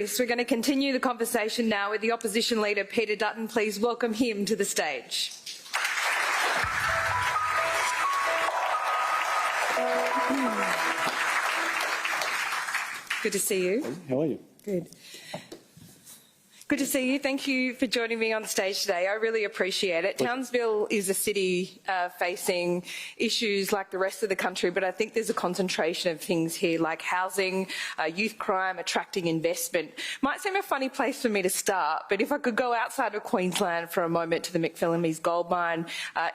Yes, we're going to continue the conversation now with the Opposition Leader, Peter Dutton. Please welcome him to the stage. Good to see you. How are you? Good. Good to see you. Thank you for joining me on stage today. I really appreciate it. Townsville is a city facing issues like the rest of the country, but I think there's a concentration of things here like housing, youth crime, attracting investment. Might seem a funny place for me to start, but if I could go outside of Queensland for a moment to the McPhillamys gold mine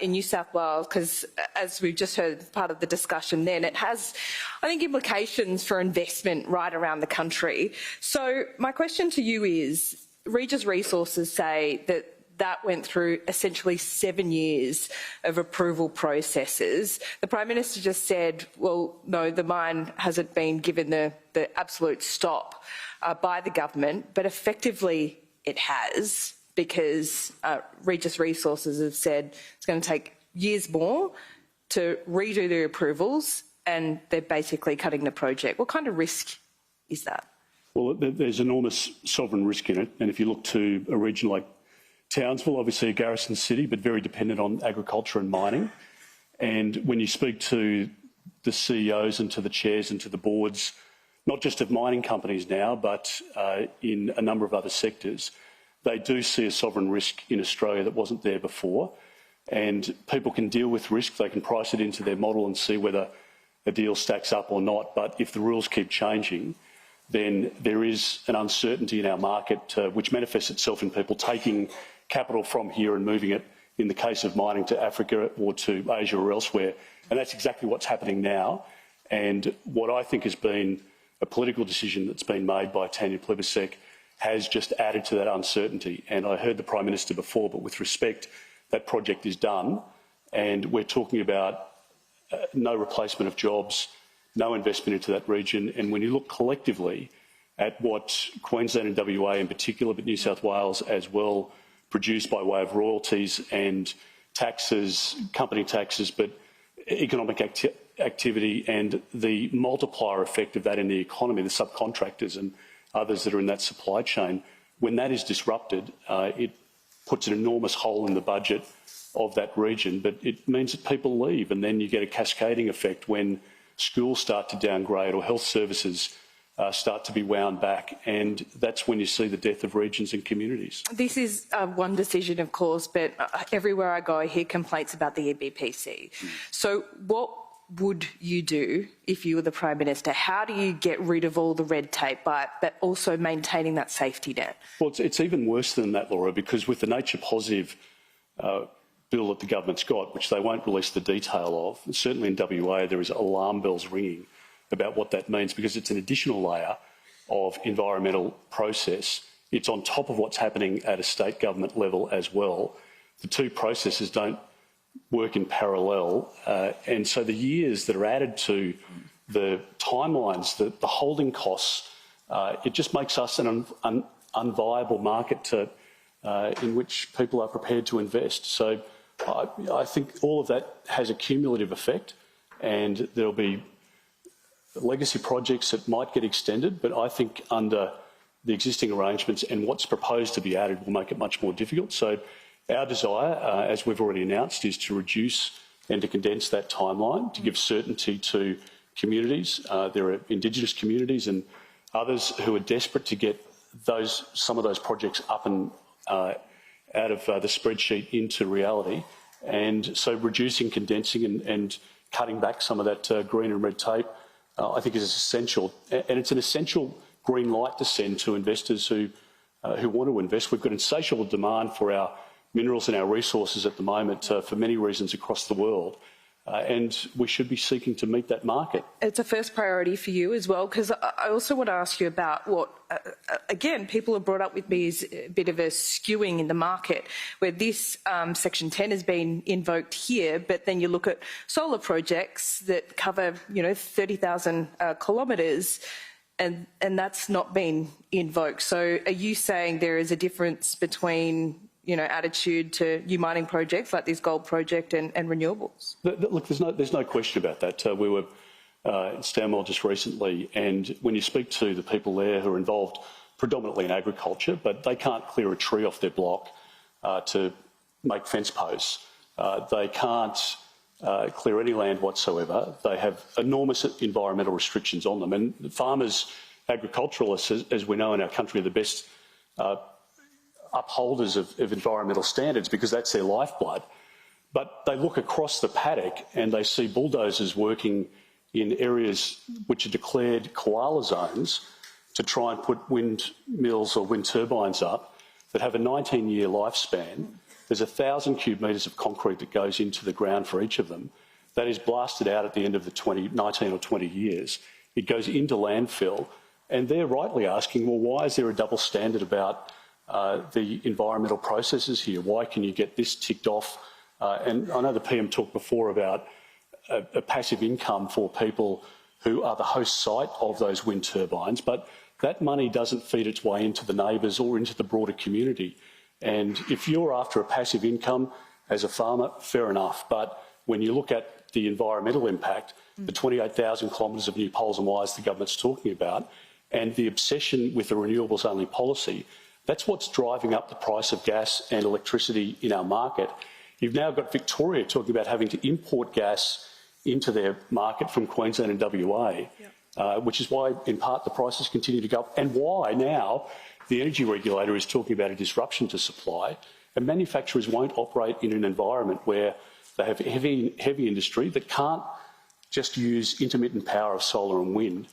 in New South Wales, because as we've just heard part of the discussion then, it has, I think, implications for investment right around the country. So my question to you is, Regis Resources say that went through essentially 7 years of approval processes. The Prime Minister just said, well, no, the mine hasn't been given the absolute stop by the government, but effectively it has, because Regis Resources have said it's going to take years more to redo the approvals, and they're basically cutting the project. What kind of risk is that? Well, there's enormous sovereign risk in it, and if you look to a region like Townsville, obviously a garrison city, but very dependent on agriculture and mining, and when you speak to the CEOs and to the chairs and to the boards, not just of mining companies now, but in a number of other sectors, they do see a sovereign risk in Australia that wasn't there before, and people can deal with risk, they can price it into their model and see whether a deal stacks up or not, but if the rules keep changing, then there is an uncertainty in our market which manifests itself in people taking capital from here and moving it, in the case of mining, to Africa or to Asia or elsewhere. And that's exactly what's happening now. And what I think has been a political decision that's been made by Tanya Plibersek has just added to that uncertainty. And I heard the Prime Minister before, but with respect, that project is done. And we're talking about no replacement of jobs, no investment into that region. And when you look collectively at what Queensland and WA in particular, but New South Wales as well, produce by way of royalties and taxes, company taxes, but economic activity and the multiplier effect of that in the economy, the subcontractors and others that are in that supply chain, when that is disrupted, it puts an enormous hole in the budget of that region, but it means that people leave, and then you get a cascading effect when schools start to downgrade or health services start to be wound back, and that's when you see the death of regions and communities. This is one decision, of course, but everywhere I go I hear complaints about the EBPC. So what would you do if you were the Prime Minister? How do you get rid of all the red tape but also maintaining that safety net? Well, it's even worse than that, Laura, because with the nature positive bill that the government's got, which they won't release the detail of, certainly in WA there is alarm bells ringing about what that means, because it's an additional layer of environmental process. It's on top of what's happening at a state government level as well. The two processes don't work in parallel, and so the years that are added to the timelines, the holding costs, it just makes us an unviable market in which people are prepared to invest. So I think all of that has a cumulative effect, and there'll be legacy projects that might get extended, but I think under the existing arrangements and what's proposed to be added will make it much more difficult. So our desire, as we've already announced, is to reduce and to condense that timeline, to give certainty to communities. There are Indigenous communities and others who are desperate to get some of those projects up and out of the spreadsheet into reality. And so reducing, condensing and cutting back some of that green and red tape, I think is essential. And it's an essential green light to send to investors who want to invest. We've got insatiable demand for our minerals and our resources at the moment for many reasons across the world. And we should be seeking to meet that market. It's a first priority for you as well, because I also want to ask you about what, again, people have brought up with me is a bit of a skewing in the market, where this Section 10 has been invoked here, but then you look at solar projects that cover, 30,000 kilometres, and that's not been invoked. So are you saying there is a difference between attitude to new mining projects like this gold project and renewables? Look, there's no question about that. We were in Stanwell just recently, and when you speak to the people there who are involved, predominantly in agriculture, but they can't clear a tree off their block to make fence posts. They can't clear any land whatsoever. They have enormous environmental restrictions on them. And farmers, agriculturalists, as we know in our country, are the best upholders of environmental standards because that's their lifeblood. But they look across the paddock and they see bulldozers working in areas which are declared koala zones to try and put windmills or wind turbines up that have a 19-year lifespan. There's 1,000 cubic metres of concrete that goes into the ground for each of them. That is blasted out at the end of the 19 or 20 years. It goes into landfill, and they're rightly asking, well, why is there a double standard about the environmental processes here? Why can you get this ticked off? And I know the PM talked before about a passive income for people who are the host site of those wind turbines, but that money doesn't feed its way into the neighbours or into the broader community. And if you're after a passive income as a farmer, fair enough. But when you look at the environmental impact, the 28,000 kilometres of new poles and wires the government's talking about, and the obsession with the renewables-only policy, that's what's driving up the price of gas and electricity in our market. You've now got Victoria talking about having to import gas into their market from Queensland and WA, which is why, in part, the prices continue to go up, and why now the energy regulator is talking about a disruption to supply, and manufacturers won't operate in an environment where they have heavy industry that can't just use intermittent power of solar and wind,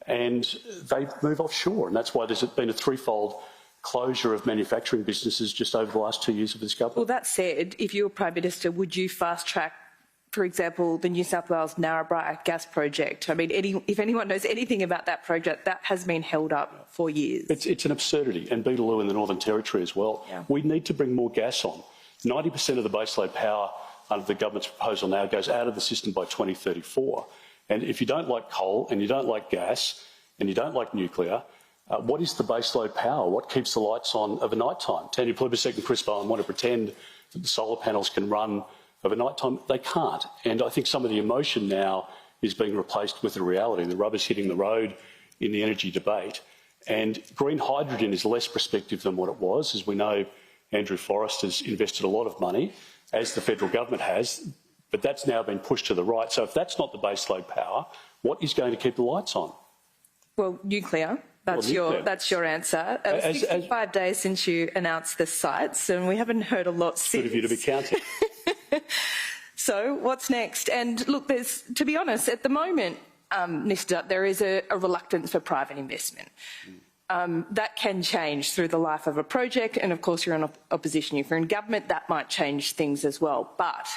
and they move offshore. And that's why there's been a threefold closure of manufacturing businesses just over the last 2 years of this government. Well, that said, if you were Prime Minister, would you fast-track, for example, the New South Wales Narrabri gas project? I mean, if anyone knows anything about that project, that has been held up for years. It's an absurdity, and Beetaloo in the Northern Territory as well. Yeah. We need to bring more gas on. 90% of the baseload power under the government's proposal now goes out of the system by 2034. And if you don't like coal and you don't like gas and you don't like nuclear, what is the baseload power? What keeps the lights on of a night time? Tanya Plibersek and Chris Bowen want to pretend that the solar panels can run of a night time. They can't. And I think some of the emotion now is being replaced with the reality. The rubber's hitting the road in the energy debate. And green hydrogen is less prospective than what it was. As we know, Andrew Forrest has invested a lot of money, as the federal government has, but that's now been pushed to the right. So if that's not the baseload power, what is going to keep the lights on? Well, nuclear. That's your answer. 65 days since you announced the sites, and we haven't heard a lot since. Good of you to be counting. So what's next? And look, to be honest, at the moment, Mr. Dutt, there is a reluctance for private investment. That can change through the life of a project, and of course you're in opposition. If you're in government, that might change things as well. But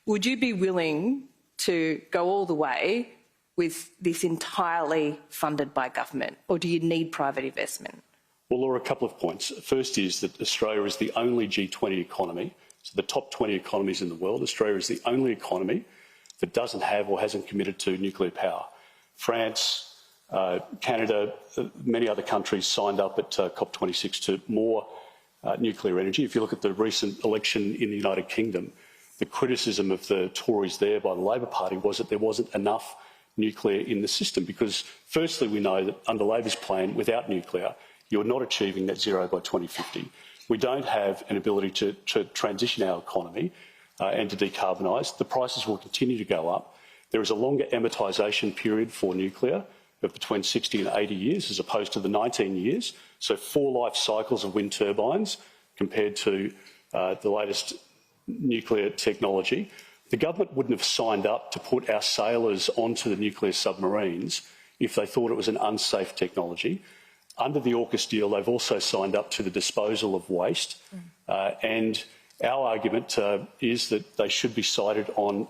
would you be willing to go all the way with this entirely funded by government, or do you need private investment? Well, Laura, a couple of points. First is that Australia is the only G20 economy, so the top 20 economies in the world. Australia is the only economy that doesn't have or hasn't committed to nuclear power. France, Canada, many other countries signed up at COP26 to more nuclear energy. If you look at the recent election in the United Kingdom, the criticism of the Tories there by the Labor Party was that there wasn't enough nuclear in the system because, firstly, we know that under Labor's plan, without nuclear, you're not achieving net zero by 2050. We don't have an ability to transition our economy and to decarbonise. The prices will continue to go up. There is a longer amortisation period for nuclear of between 60 and 80 years as opposed to the 19 years. So 4 life cycles of wind turbines compared to the latest nuclear technology. The government wouldn't have signed up to put our sailors onto the nuclear submarines if they thought it was an unsafe technology. Under the AUKUS deal, they've also signed up to the disposal of waste. And our argument is that they should be sited on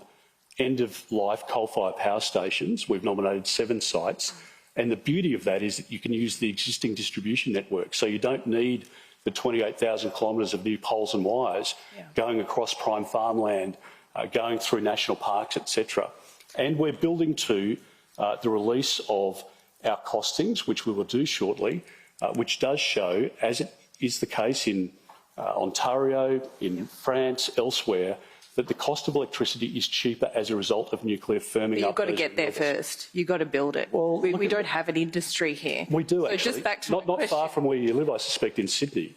end-of-life coal-fired power stations. We've nominated 7 sites. And the beauty of that is that you can use the existing distribution network. So you don't need the 28,000 kilometres of new poles and wires going across prime farmland, going through national parks, etc. And we're building to the release of our costings, which we will do shortly, which does show, as it is the case in Ontario, in France, elsewhere, that the cost of electricity is cheaper as a result of nuclear firming But you've up. got to get there first. You've got to build it. Well, we don't have an industry here. We do, so actually. Just back to not far from where you live, I suspect, in Sydney.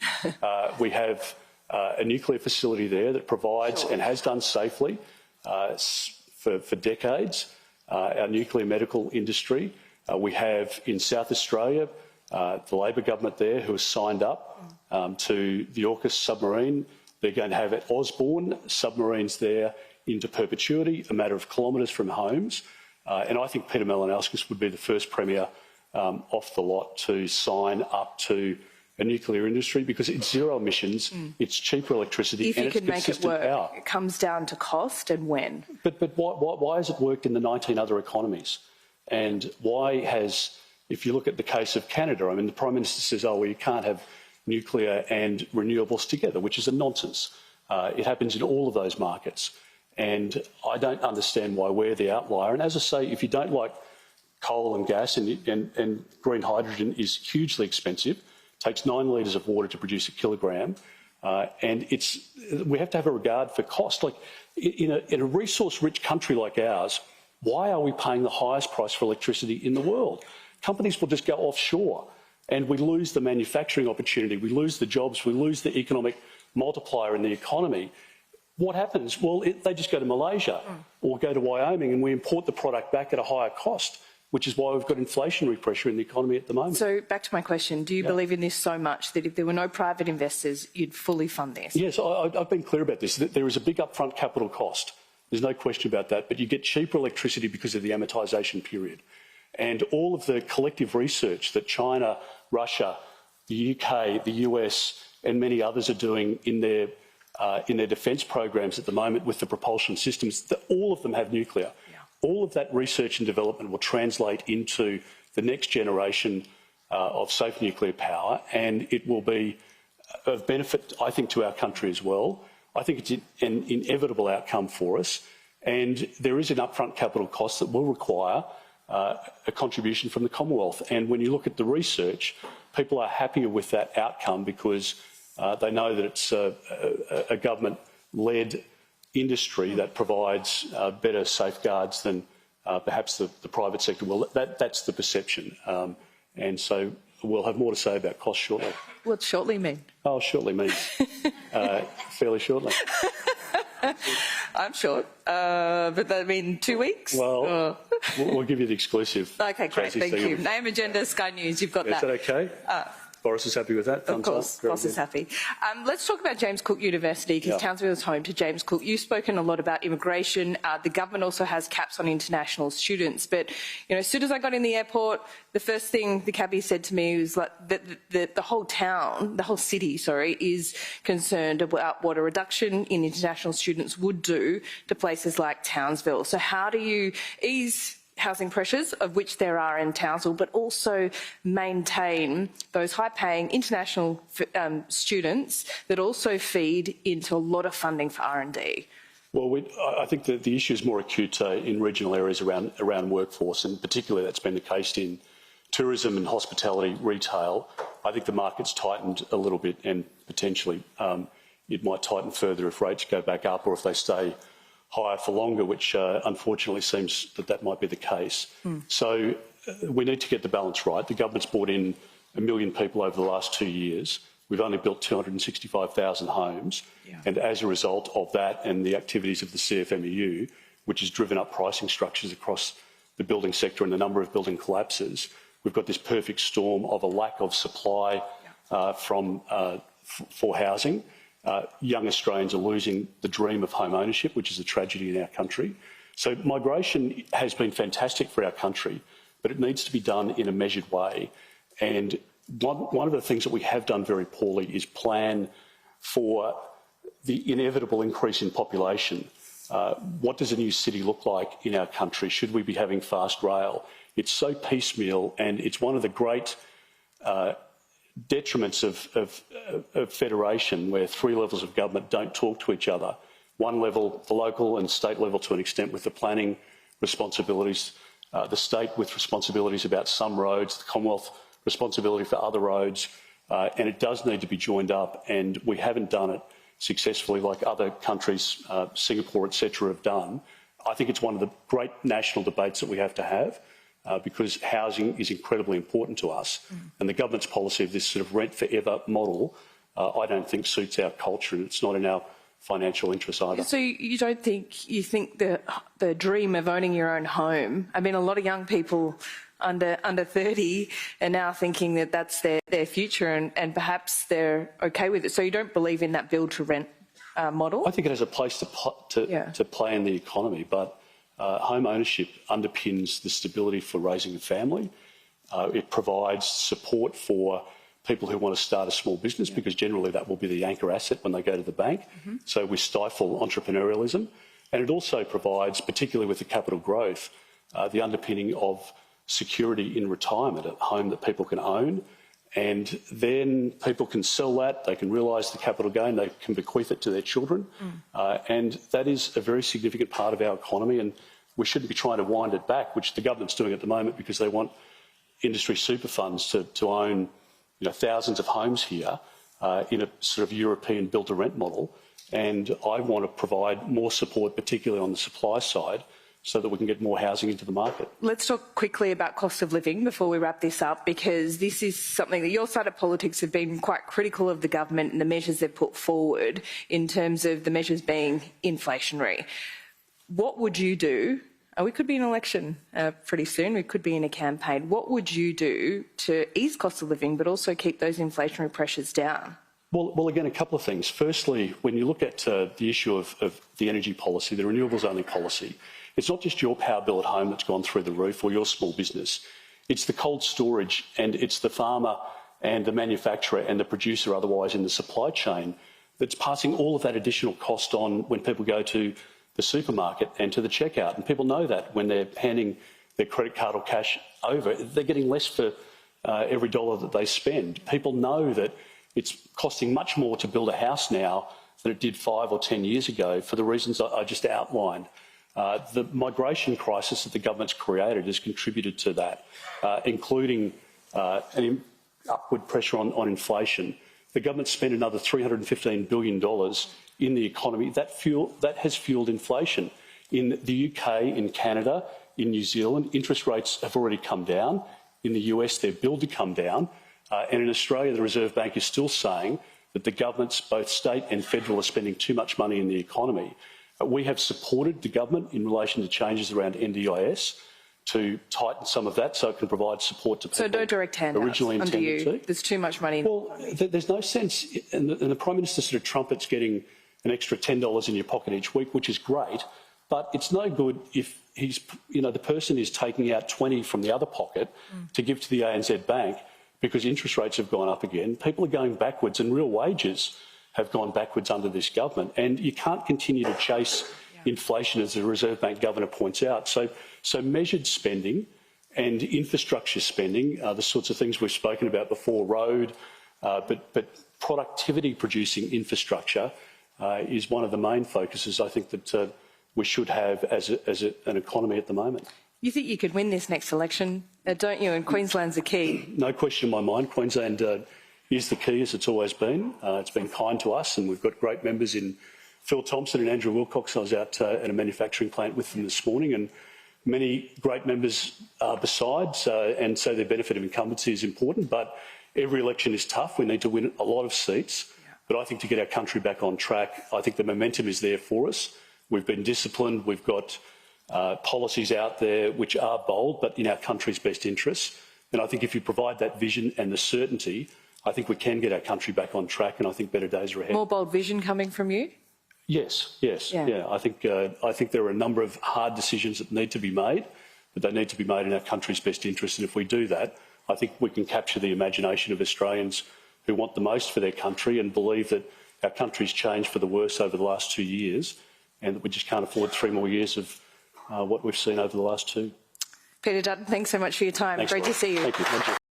We have a nuclear facility there that provides and has done safely for decades our nuclear medical industry. We have in South Australia the Labor government there who has signed up to the AUKUS submarine. They're going to have at Osborne submarines there into perpetuity, a matter of kilometres from homes. And I think Peter Malinauskas would be the first Premier off the lot to sign up to a nuclear industry because it's zero emissions, it's cheaper electricity, and it's consistent power. If you can make it work, it comes down to cost and when. But why has it worked in the 19 other economies? And why has, if you look at the case of Canada, I mean, the Prime Minister says, oh, well, you can't have nuclear and renewables together, which is a nonsense. It happens in all of those markets. And I don't understand why we're the outlier. And as I say, if you don't like coal and gas and green hydrogen is hugely expensive, takes 9 litres of water to produce a kilogram, and we have to have a regard for cost. Like in a resource-rich country like ours, why are we paying the highest price for electricity in the world? Companies will just go offshore and we lose the manufacturing opportunity, we lose the jobs, we lose the economic multiplier in the economy. What happens? Well, they just go to Malaysia or go to Wyoming and we import the product back at a higher cost, which is why we've got inflationary pressure in the economy at the moment. So back to my question, do you believe in this so much that if there were no private investors, you'd fully fund this? Yes, I've been clear about this. There is a big upfront capital cost. There's no question about that, but you get cheaper electricity because of the amortisation period. And all of the collective research that China, Russia, the UK, the US and many others are doing in their defence programs at the moment with the propulsion systems, all of them have nuclear. Yeah. All of that research and development will translate into the next generation of safe nuclear power, and it will be of benefit, I think, to our country as well. I think it's an inevitable outcome for us, and there is an upfront capital cost that will require a contribution from the Commonwealth. And when you look at the research, people are happier with that outcome because they know that it's a government-led industry that provides better safeguards than perhaps the private sector will. That's the perception. And so we'll have more to say about costs shortly. What's shortly mean? Oh, shortly means fairly shortly. I'm short, but that mean 2 weeks? Well, we'll give you the exclusive. Okay, great, thank you. Name, agenda, Sky News, you've got that. Is that okay? Boris is happy with that? Of course, Boris is happy. Let's talk about James Cook University, because Townsville is home to James Cook. You've spoken a lot about immigration. The government also has caps on international students. But, you know, as soon as I got in the airport, the first thing the cabbie said to me was like the whole town, the whole city, sorry, is concerned about what a reduction in international students would do to places like Townsville. So how do you ease housing pressures, of which there are in Townsville, but also maintain those high-paying international students that also feed into a lot of funding for R&D? Well, I think that the issue is more acute in regional areas around workforce, and particularly that's been the case in tourism and hospitality retail. I think the market's tightened a little bit, and potentially it might tighten further if rates go back up or if they stay higher for longer, which unfortunately seems that might be the case. So we need to get the balance right. The government's brought in 1 million people over the last 2 years. We've only built 265,000 homes. And as a result of that and the activities of the CFMEU, which has driven up pricing structures across the building sector and the number of building collapses, we've got this perfect storm of a lack of supply for housing. Young Australians are losing the dream of home ownership, which is a tragedy in our country. So migration has been fantastic for our country, but it needs to be done in a measured way. And one of the things that we have done very poorly is plan for the inevitable increase in population. What does a new city look like in our country? Should we be having fast rail? It's so piecemeal, and it's one of the great detriments of federation, where 3 levels of government don't talk to each other. One level, the local and state level to an extent, with the planning responsibilities, the state with responsibilities about some roads, the Commonwealth responsibility for other roads, and it does need to be joined up, and we haven't done it. successfully, like other countries, Singapore, etc., have done. I think it's one of the great national debates that we have to have because housing is incredibly important to us. And the government's policy of this sort of rent forever model, I don't think suits our culture, and it's not in our financial interests either. So you think the dream of owning your own home? I mean, a lot of young people under 30 are now thinking that that's their future, and perhaps they're okay with it. So you don't believe in that build to rent model? I think it has a place to play in the economy, but home ownership underpins the stability for raising a family. It provides support for people who want to start a small business because generally that will be the anchor asset when they go to the bank. So we stifle entrepreneurialism. And it also provides, particularly with the capital growth, the underpinning of security in retirement, a home that people can own. And then people can sell that, they can realise the capital gain, they can bequeath it to their children. And that is a very significant part of our economy, and we shouldn't be trying to wind it back, which the government's doing at the moment because they want industry super funds to own thousands of homes here in a sort of European build-to-rent model. And I want to provide more support, particularly on the supply side, so that we can get more housing into the market. Let's talk quickly about cost of living before we wrap this up, because this is something that your side of politics have been quite critical of the government and the measures they've put forward in terms of the measures being inflationary. What would you do? We could be in an election pretty soon. We could be in a campaign. What would you do to ease cost of living but also keep those inflationary pressures down? Well, again, a couple of things. Firstly, when you look at the issue of the energy policy, the renewables only policy, it's not just your power bill at home that's gone through the roof or your small business. It's the cold storage and it's the farmer and the manufacturer and the producer otherwise in the supply chain that's passing all of that additional cost on when people go to the supermarket and to the checkout. And people know that when they're handing their credit card or cash over, they're getting less for every dollar that they spend. People know that it's costing much more to build a house now than it did 5 or 10 years ago for the reasons I just outlined. The migration crisis that the government's created has contributed to that, including an upward pressure on inflation. The government spent another $315 billion in the economy. That has fuelled inflation. In the UK, in Canada, in New Zealand, interest rates have already come down. In the US, they're billed to come down. And in Australia, the Reserve Bank is still saying that the governments, both state and federal, are spending too much money in the economy. We have supported the government in relation to changes around NDIS to tighten some of that so it can provide support to people. So no direct handouts under you. There's too much money. Well, there's no sense, and the Prime Minister sort of trumpets getting an extra $10 in your pocket each week, which is great, but it's no good if the person is taking out 20 from the other pocket to give to the ANZ Bank because interest rates have gone up again. People are going backwards and real wages have gone backwards under this government, and you can't continue to chase inflation, as the Reserve Bank Governor points out. So measured spending and infrastructure spending, the sorts of things we've spoken about before, road, but productivity producing infrastructure is one of the main focuses I think that we should have as an economy at the moment. You think you could win this next election, don't you? And Queensland's the key. No question in my mind. Queensland is the key, as it's always been. It's been kind to us, and we've got great members in Phil Thompson and Andrew Wilcox. I was out at a manufacturing plant with them this morning, and many great members besides, and so the benefit of incumbency is important, but every election is tough. We need to win a lot of seats, but I think to get our country back on track, I think the momentum is there for us. We've been disciplined. We've got policies out there which are bold, but in our country's best interests. And I think if you provide that vision and the certainty, I think we can get our country back on track, and I think better days are ahead. More bold vision coming from you? Yes. Yeah. I think there are a number of hard decisions that need to be made, but they need to be made in our country's best interest. And if we do that, I think we can capture the imagination of Australians who want the most for their country and believe that our country's changed for the worse over the last 2 years, and that we just can't afford 3 more years of what we've seen over the last 2. Peter Dutton, thanks so much for your time. Thanks, Great to see you. Thank you.